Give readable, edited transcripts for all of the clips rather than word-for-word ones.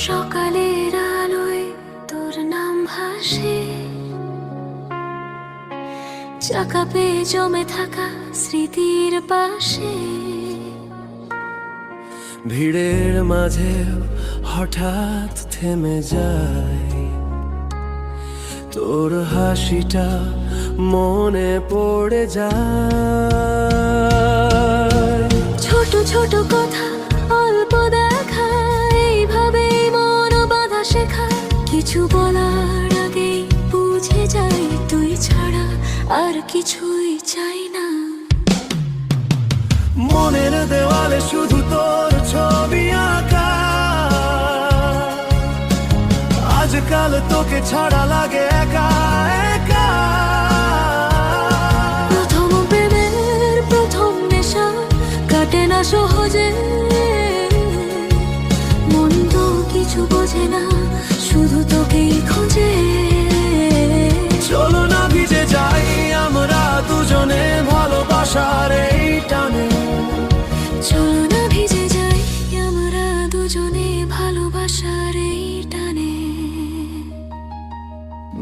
সকালের আলোয় তোর নাম ভাসে, চাকা পেয়ে জমে থাকা স্মৃতির পাশে। ভিড়ের মাঝে হঠাৎ থেমে যায়, তোর হাসিটা মনে পড়ে যায়। ছোট ছোট কথা, অল্প দেখা, এইভাবেই মন বাঁধা শেখা। কিছু বলার আগেই বুঝে যাই তুই ছাড়া আর কিছুই চাই না। মনের দেওয়ালে শুধু তোর ছবি আঁকা, আজকাল তোকে ছাড়া লাগে একা একা। প্রথম প্রেমের প্রথম নেশা কাটে না সহজে, মন তো কিছু বোঝে না, শুধু তোকেই খোঁজে। চলো না ভিজে যাই আমরা দুজনে ভালোবাসার এই টানে। চলো না ভিজে যাই আমরা দুজনে ভালোবাসার এই টানে।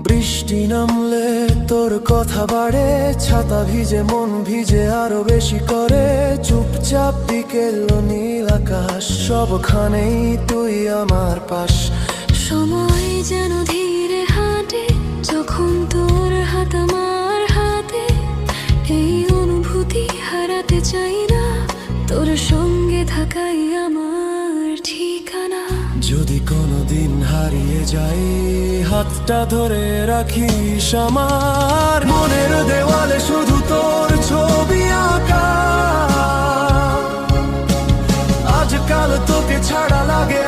বৃষ্টি নামলে তোর কথা বাড়ে, ছাতা ভিজে মন ভিজে আরো বেশি করে। চুপচাপ বিকেল নীল আকাশ, সবখানেই তুই আমার পাশ। সময় যেন ধীরে হাঁটে যখন তোর হাত আমার হাতে। এই অনুভূতি হারাতে চাই না, তোর সঙ্গে থাকাই আমার ঠিকানা। যদি কোনোদিন হারিয়ে যাই হাতটা ধরে রাখিস আমার। মনের দেওয়ালে শুধু তোর ছবি আঁকা, আজকাল তোকে ছাড়া লাগে